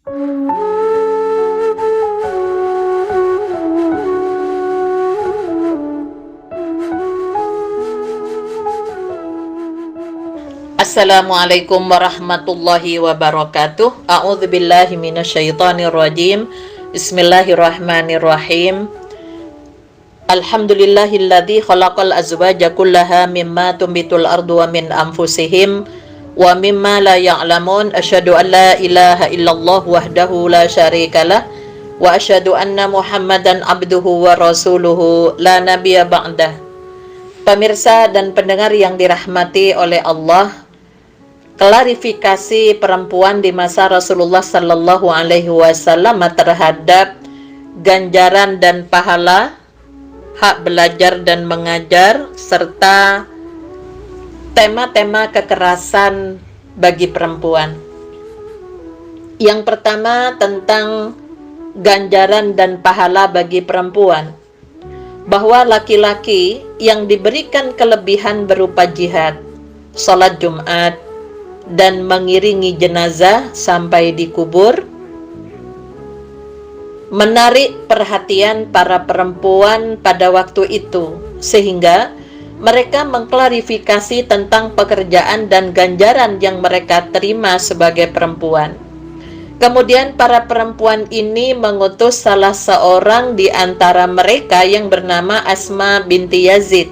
Assalamualaikum warahmatullahi wabarakatuh. A'udzubillahi minasyaitonirrajim. Bismillahirrahmanirrahim. Alhamdulillahilladzi khalaqal azwaja kullaha mimma tumbitul ardu wa min anfusihim wa mimma la ya'lamun. Asyhadu an la ilaha illallah wahdahu la syarikalah wa asyhadu anna Muhammadan abduhu wa rasuluhu la nabiyya ba'dah. Pemirsa dan pendengar yang dirahmati oleh Allah, klarifikasi perempuan di masa Rasulullah Sallallahu Alaihi Wasallam terhadap ganjaran dan pahala, hak belajar dan mengajar, serta tema-tema kekerasan bagi perempuan. Yang pertama tentang ganjaran dan pahala bagi perempuan, bahwa laki-laki yang diberikan kelebihan berupa jihad, sholat Jumat, dan mengiringi jenazah sampai dikubur, menarik perhatian para perempuan pada waktu itu, sehingga mereka mengklarifikasi tentang pekerjaan dan ganjaran yang mereka terima sebagai perempuan. Kemudian para perempuan ini mengutus salah seorang di antara mereka yang bernama Asma binti Yazid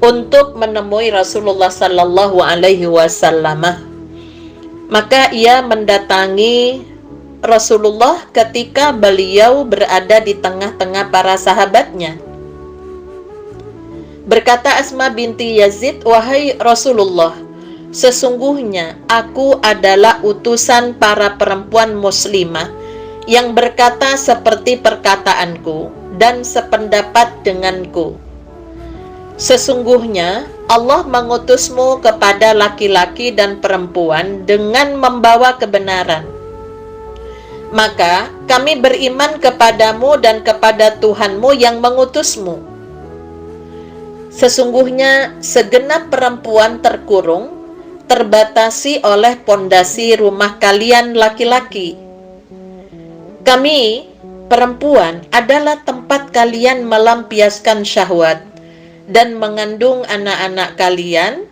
untuk menemui Rasulullah Sallallahu Alaihi Wasallam. Maka ia mendatangi Rasulullah ketika beliau berada di tengah-tengah para sahabatnya. Berkata Asma binti Yazid, "Wahai Rasulullah, sesungguhnya aku adalah utusan para perempuan muslimah yang berkata seperti perkataanku dan sependapat denganku. Sesungguhnya Allah mengutusmu kepada laki-laki dan perempuan dengan membawa kebenaran. Maka kami beriman kepadamu dan kepada Tuhanmu yang mengutusmu. Sesungguhnya segenap perempuan terkurung, terbatasi oleh pondasi rumah kalian laki-laki. Kami, perempuan, adalah tempat kalian melampiaskan syahwat dan mengandung anak-anak kalian,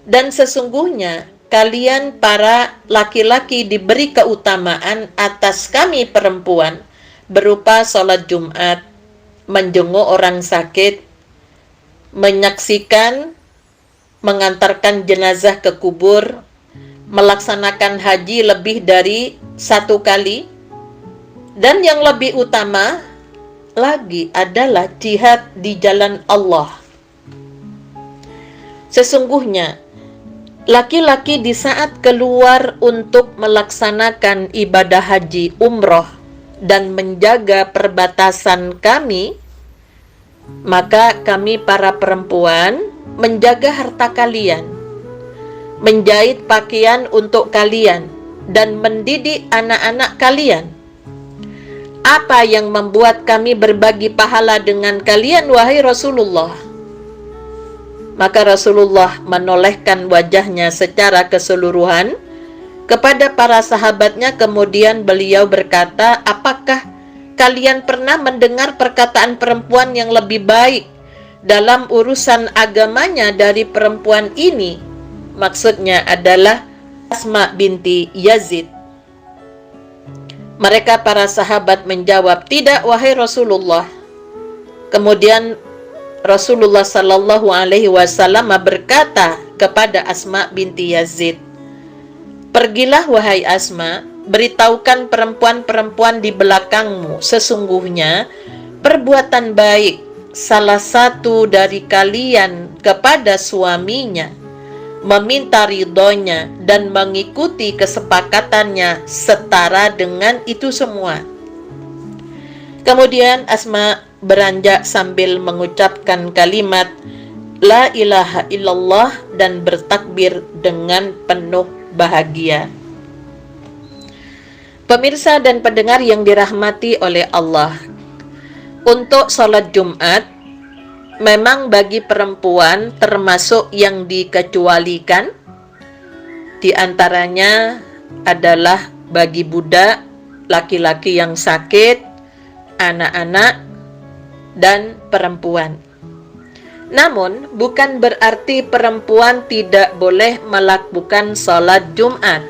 dan sesungguhnya kalian para laki-laki diberi keutamaan atas kami perempuan berupa sholat Jumat, menjenguk orang sakit, menyaksikan, mengantarkan jenazah ke kubur, melaksanakan haji lebih dari 1 kali, dan yang lebih utama lagi adalah jihad di jalan Allah. Sesungguhnya laki-laki di saat keluar untuk melaksanakan ibadah haji umroh dan menjaga perbatasan kami, maka kami para perempuan menjaga harta kalian, menjahit pakaian untuk kalian, dan mendidik anak-anak kalian. Apa yang membuat kami berbagi pahala dengan kalian, wahai Rasulullah?" Maka Rasulullah menolehkan wajahnya secara keseluruhan kepada para sahabatnya, kemudian beliau berkata, "Apakah kalian pernah mendengar perkataan perempuan yang lebih baik dalam urusan agamanya dari perempuan ini?" Maksudnya adalah Asma binti Yazid. Mereka para sahabat menjawab, "Tidak, wahai Rasulullah." Kemudian Rasulullah Sallallahu Alaihi Wasallam berkata kepada Asma binti Yazid, "Pergilah wahai Asma, beritahukan perempuan-perempuan di belakangmu, sesungguhnya perbuatan baik salah satu dari kalian kepada suaminya, meminta ridhonya dan mengikuti kesepakatannya setara dengan itu semua." Kemudian Asma beranjak sambil mengucapkan kalimat La ilaha illallah dan bertakbir dengan penuh bahagia. Pemirsa dan pendengar yang dirahmati oleh Allah, untuk sholat Jumat memang bagi perempuan termasuk yang dikecualikan. Di antaranya adalah bagi budak, laki-laki yang sakit, anak-anak, dan perempuan. Namun, bukan berarti perempuan tidak boleh melakukan sholat Jumat.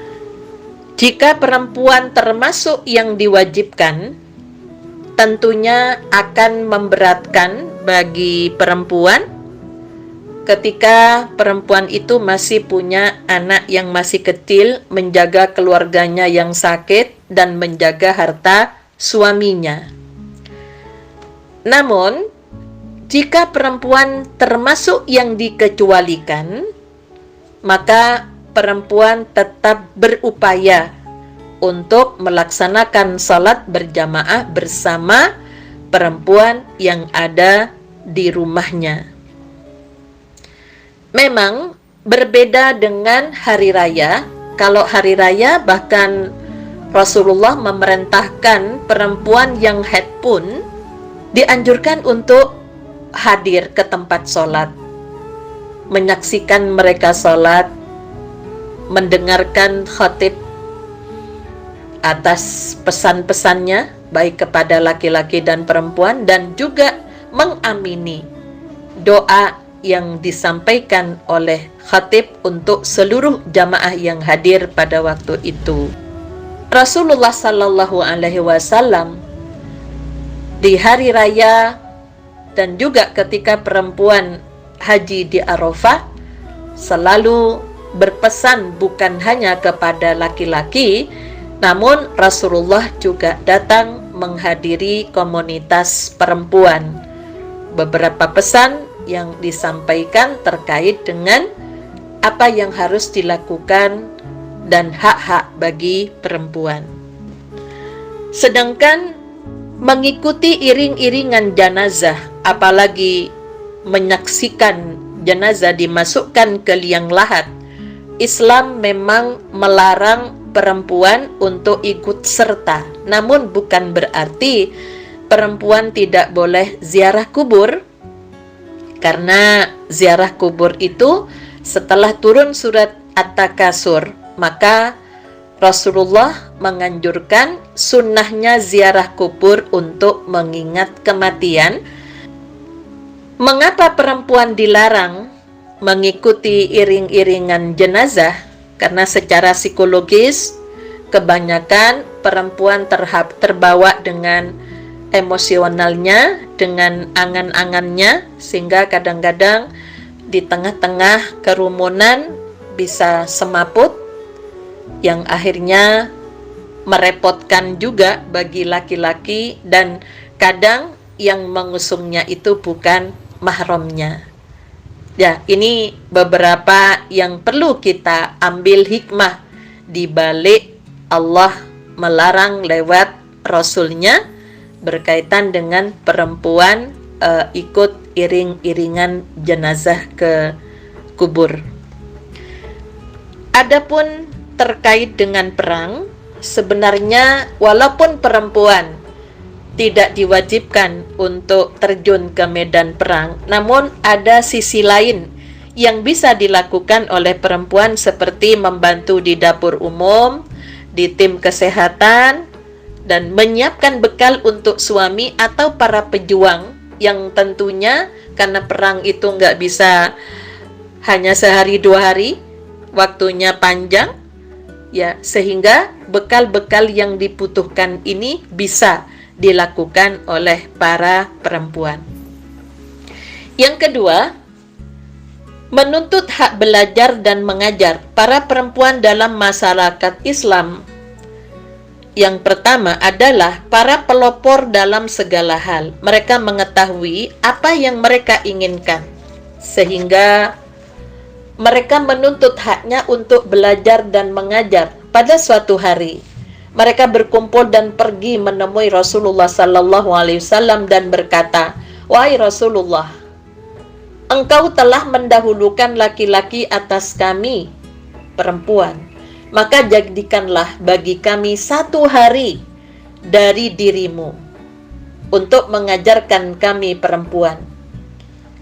Jika perempuan termasuk yang diwajibkan, tentunya akan memberatkan bagi perempuan ketika perempuan itu masih punya anak yang masih kecil, menjaga keluarganya yang sakit, dan menjaga harta suaminya. Namun, jika perempuan termasuk yang dikecualikan, maka perempuan tetap berupaya untuk melaksanakan salat berjamaah bersama perempuan yang ada di rumahnya. Memang berbeda dengan hari raya. Kalau hari raya bahkan Rasulullah memerintahkan perempuan yang haid pun dianjurkan untuk hadir ke tempat sholat, menyaksikan mereka sholat, mendengarkan khatib atas pesan-pesannya baik kepada laki-laki dan perempuan, dan juga mengamini doa yang disampaikan oleh khatib untuk seluruh jamaah yang hadir pada waktu itu. Rasulullah Sallallahu Alaihi Wasallam di hari raya dan juga ketika perempuan haji di Arafah selalu berpesan bukan hanya kepada laki-laki, namun Rasulullah juga datang menghadiri komunitas perempuan. Beberapa pesan yang disampaikan terkait dengan apa yang harus dilakukan dan hak-hak bagi perempuan. Sedangkan mengikuti iring-iringan jenazah, apalagi menyaksikan jenazah dimasukkan ke liang lahat, Islam memang melarang perempuan untuk ikut serta. Namun bukan berarti perempuan tidak boleh ziarah kubur, karena ziarah kubur itu setelah turun surat At-Takasur, maka Rasulullah menganjurkan sunnahnya ziarah kubur untuk mengingat kematian. Mengapa perempuan dilarang mengikuti iring-iringan jenazah? Karena secara psikologis kebanyakan perempuan terbawa dengan emosionalnya, dengan angan-angannya, sehingga kadang-kadang di tengah-tengah kerumunan bisa semaput, yang akhirnya merepotkan juga bagi laki-laki, dan kadang yang mengusungnya itu bukan mahramnya. Ya, ini beberapa yang perlu kita ambil hikmah di balik Allah melarang lewat Rasulnya berkaitan dengan perempuan ikut iring-iringan jenazah ke kubur. Adapun terkait dengan perang, sebenarnya walaupun perempuan tidak diwajibkan untuk terjun ke medan perang, namun ada sisi lain yang bisa dilakukan oleh perempuan, seperti membantu di dapur umum, di tim kesehatan, dan menyiapkan bekal untuk suami atau para pejuang yang tentunya karena perang itu nggak bisa hanya sehari dua hari, waktunya panjang, ya, sehingga bekal-bekal yang dibutuhkan ini bisa dilakukan oleh para perempuan. Yang kedua, menuntut hak belajar dan mengajar para perempuan dalam masyarakat Islam. Yang pertama adalah para pelopor dalam segala hal. Mereka mengetahui apa yang mereka inginkan, sehingga mereka menuntut haknya untuk belajar dan mengajar. Pada suatu hari, mereka berkumpul dan pergi menemui Rasulullah Sallallahu Alaihi Wasallam dan berkata, "Wahai Rasulullah, engkau telah mendahulukan laki-laki atas kami, perempuan. Maka jadikanlah bagi kami 1 hari dari dirimu untuk mengajarkan kami perempuan."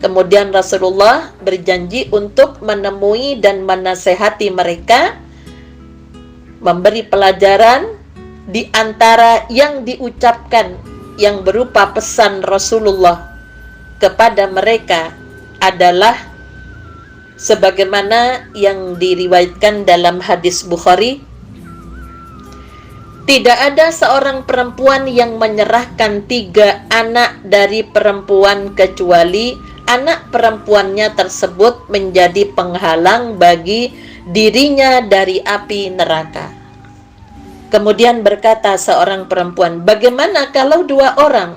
Kemudian Rasulullah berjanji untuk menemui dan menasehati mereka, memberi pelajaran di antara yang diucapkan yang berupa pesan Rasulullah kepada mereka adalah sebagaimana yang diriwayatkan dalam hadis Bukhari, tidak ada seorang perempuan yang menyerahkan 3 anak dari perempuan kecuali anak perempuannya tersebut menjadi penghalang bagi dirinya dari api neraka. Kemudian berkata seorang perempuan, bagaimana kalau 2 orang?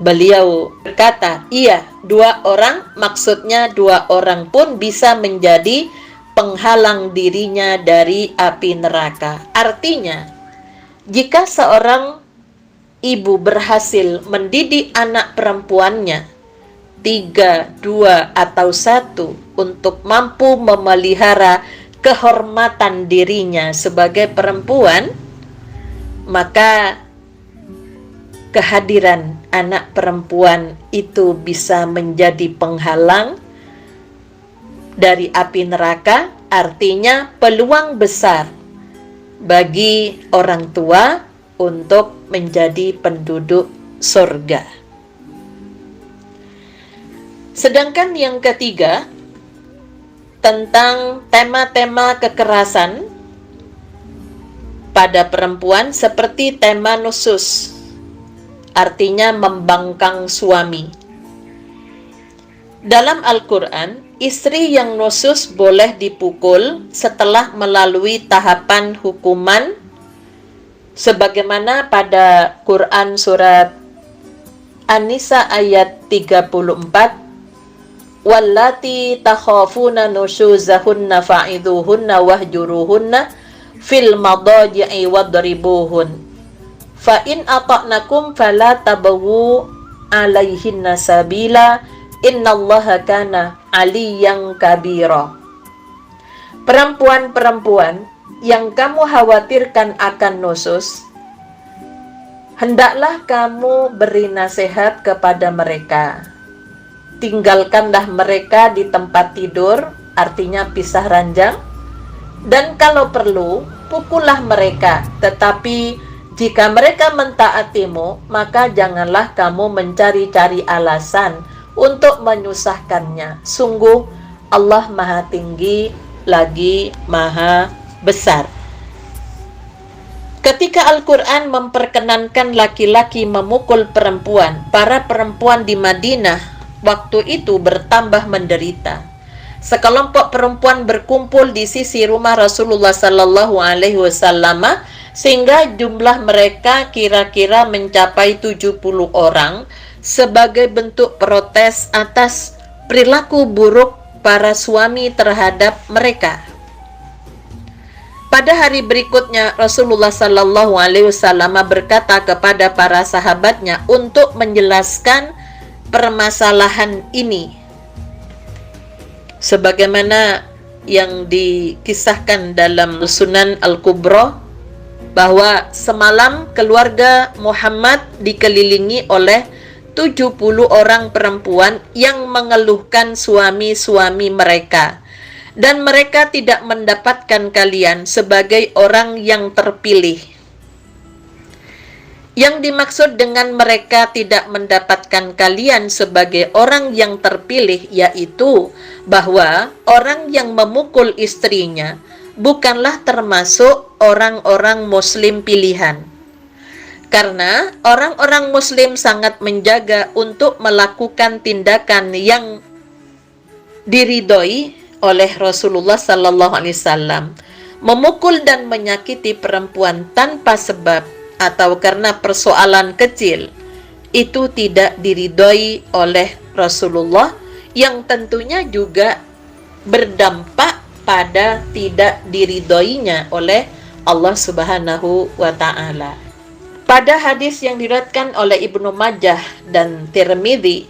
Beliau berkata, iya, 2 orang, maksudnya 2 orang pun bisa menjadi penghalang dirinya dari api neraka. Artinya, jika seorang ibu berhasil mendidik anak perempuannya 3, 2, atau 1 untuk mampu memelihara kehormatan dirinya sebagai perempuan, maka kehadiran anak perempuan itu bisa menjadi penghalang dari api neraka. Artinya peluang besar bagi orang tua untuk menjadi penduduk surga. Sedangkan yang ketiga, tentang tema-tema kekerasan pada perempuan seperti tema nusus, artinya membangkang suami. Dalam Al-Quran, istri yang nusus boleh dipukul setelah melalui tahapan hukuman sebagaimana pada Quran surat An-Nisa ayat 34, wallati takhafuna nusyuzahunna fa'idhuhunna wahjuruhunna fil madaji'i wadribuhun fa in ata'nakum fala tabawu alaihinna sabila innallaha kana aliyan kabira. Perempuan-perempuan yang kamu khawatirkan akan nusus, hendaklah kamu beri nasihat kepada mereka. Tinggalkanlah mereka di tempat tidur, artinya pisah ranjang, dan kalau perlu, pukullah mereka. Tetapi jika mereka mentaatimu, maka janganlah kamu mencari-cari alasan untuk menyusahkannya. Sungguh Allah Maha Tinggi lagi Maha Besar. Ketika Al-Quran memperkenankan laki-laki memukul perempuan, para perempuan di Madinah waktu itu bertambah menderita. Sekelompok perempuan berkumpul di sisi rumah Rasulullah Sallallahu Alaihi Wasallam sehingga jumlah mereka kira-kira mencapai 70 orang sebagai bentuk protes atas perilaku buruk para suami terhadap mereka. Pada hari berikutnya Rasulullah Sallallahu Alaihi Wasallam berkata kepada para sahabatnya untuk menjelaskan permasalahan ini, sebagaimana yang dikisahkan dalam Sunan Al-Kubra, bahwa semalam keluarga Muhammad dikelilingi oleh 70 orang perempuan yang mengeluhkan suami-suami mereka, dan mereka tidak mendapatkan kalian sebagai orang yang terpilih. Yang dimaksud dengan mereka tidak mendapatkan kalian sebagai orang yang terpilih, yaitu bahwa orang yang memukul istrinya bukanlah termasuk orang-orang muslim pilihan. Karena orang-orang muslim sangat menjaga untuk melakukan tindakan yang diridhoi oleh Rasulullah Sallallahu Alaihi Wasallam. Memukul dan menyakiti perempuan tanpa sebab atau karena persoalan kecil itu tidak diridhoi oleh Rasulullah, yang tentunya juga berdampak pada tidak diridhoinya oleh Allah Subhanahu wa Ta'ala. Pada hadis yang diriwayatkan oleh Ibnu Majah dan Tirmidzi,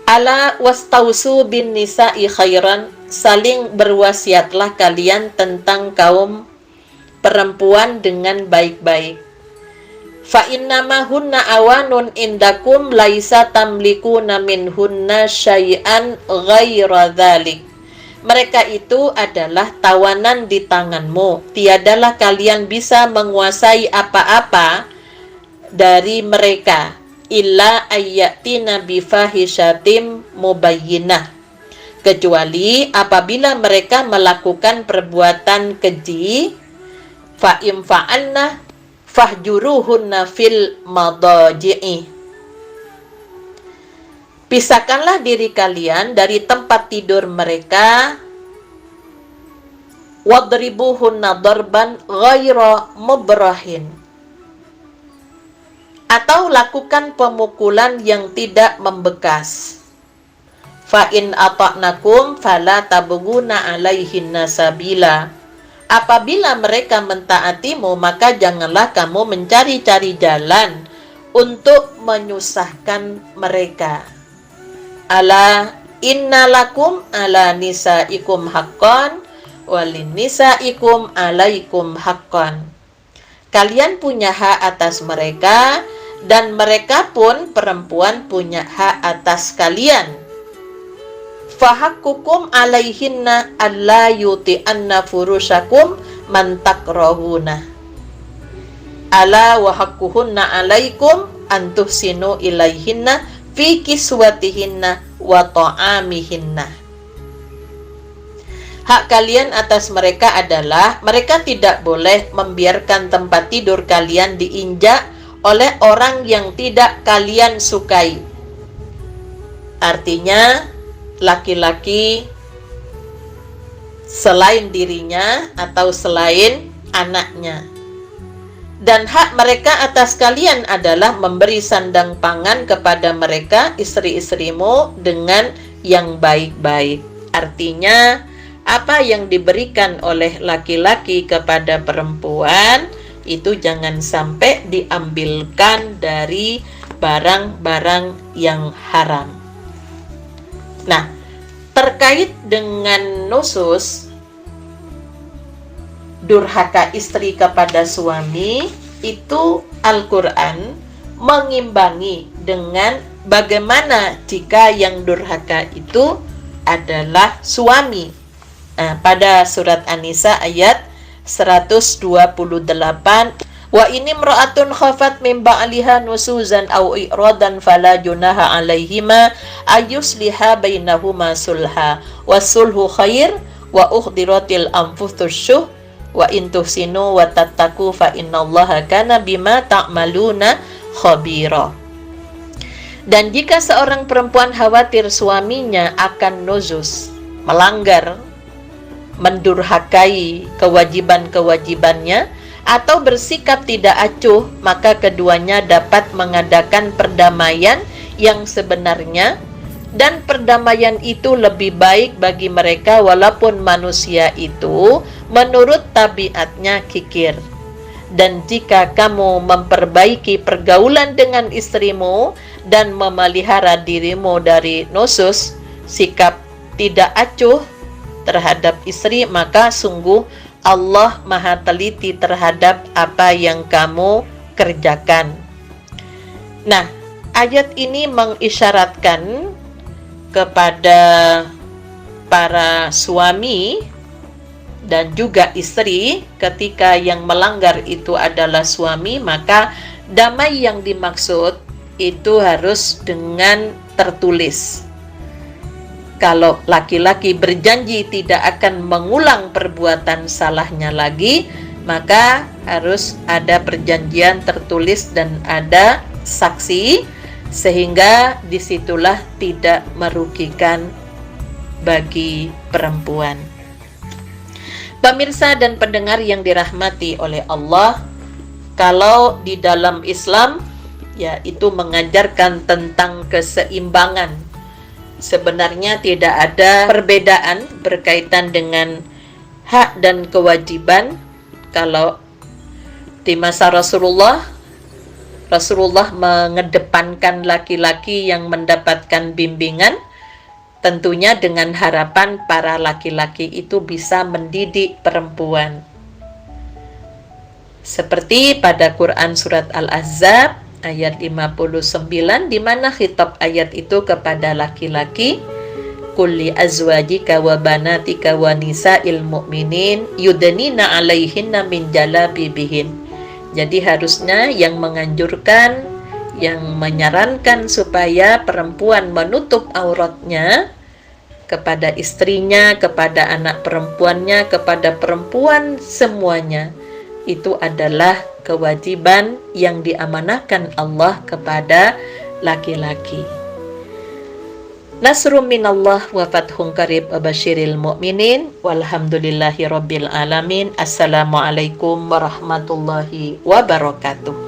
ala wastausu bin nisa'i khairan, saling berwasiatlah kalian tentang kaum perempuan dengan baik-baik. Fa innama hunna awanun indakum laisa tamlikuna minhunna syai'an ghaira dzalik. Mereka itu adalah tawanan di tanganmu. Tiadalah kalian bisa menguasai apa-apa dari mereka. Illa ayyatina bifahishatim mubayyinah. Kecuali apabila mereka melakukan perbuatan keji, fa'im fa'alna fahjuruhunna fil madaji'i. Pisahkanlah diri kalian dari tempat tidur mereka, wadribuhunna darban ghaira mubrahin, atau lakukan pemukulan yang tidak membekas. Fa in ata'nakum fala tabghuna 'alaihinna sabila. Apabila mereka mentaatimu, maka janganlah kamu mencari-cari jalan untuk menyusahkan mereka. Ala innalakum ala nisaikum haqqan walin nisaikum alaikum haqqan. Kalian punya hak atas mereka dan mereka pun perempuan punya hak atas kalian. Fahakkukum alaihinna alla yuti'anna furushakum man takrahuna. Ala wa hakkuhunna alaikum antuhsinu ilaihinna fi kiswatihinna wa ta'amihinna. Hak kalian atas mereka adalah mereka tidak boleh membiarkan tempat tidur kalian diinjak oleh orang yang tidak kalian sukai. Artinya laki-laki selain dirinya atau selain anaknya. Dan hak mereka atas kalian adalah memberi sandang pangan kepada mereka, istri-istrimu, dengan yang baik-baik. Artinya, apa yang diberikan oleh laki-laki kepada perempuan, itu jangan sampai diambilkan dari barang-barang yang haram. Nah, terkait dengan nusus, durhaka istri kepada suami, itu Al-Quran mengimbangi dengan bagaimana jika yang durhaka itu adalah suami. Nah, pada surat An-Nisa ayat 128, wa ini imra'atun khafat min ba'liha nusuzan aw i'radan fala junaha 'alaihima ayusliha bainahuma sulha wasulhu khair wa uhdiratil anfusus syuh wa in tuhsinu wa tattaqu fa innallaha kana bima ta'maluna khabira. Dan jika seorang perempuan khawatir suaminya akan nuzus, melanggar, mendurhakai kewajiban-kewajibannya atau bersikap tidak acuh, maka keduanya dapat mengadakan perdamaian yang sebenarnya, dan perdamaian itu lebih baik bagi mereka walaupun manusia itu menurut tabiatnya kikir. Dan jika kamu memperbaiki pergaulan dengan istrimu dan memelihara dirimu dari nusus, sikap tidak acuh terhadap istri, maka sungguh Allah maha teliti terhadap apa yang kamu kerjakan. Nah, ayat ini mengisyaratkan kepada para suami dan juga istri, ketika yang melanggar itu adalah suami, maka damai yang dimaksud itu harus dengan tertulis. Kalau laki-laki berjanji tidak akan mengulang perbuatan salahnya lagi, maka harus ada perjanjian tertulis dan ada saksi, sehingga disitulah tidak merugikan bagi perempuan. Pemirsa dan pendengar yang dirahmati oleh Allah, kalau di dalam Islam, ya, itu mengajarkan tentang keseimbangan. Sebenarnya tidak ada perbedaan berkaitan dengan hak dan kewajiban. Kalau di masa Rasulullah mengedepankan laki-laki yang mendapatkan bimbingan, tentunya dengan harapan para laki-laki itu bisa mendidik perempuan. Seperti pada Quran surat Al-Ahzab ayat 59, di mana khitab ayat itu kepada laki-laki, kulli azwajika wa banatika wa nisa'il mu'minin yudnina 'alaihinna min jalabibihin. Jadi harusnya yang menganjurkan, yang menyarankan supaya perempuan menutup auratnya kepada istrinya, kepada anak perempuannya, kepada perempuan semuanya, itu adalah kewajiban yang diamanahkan Allah kepada laki-laki. Nasrum minallah wa fathun qarib wa basyiril mu'minin walhamdulillahi rabbil alamin. Assalamualaikum warahmatullahi wabarakatuh.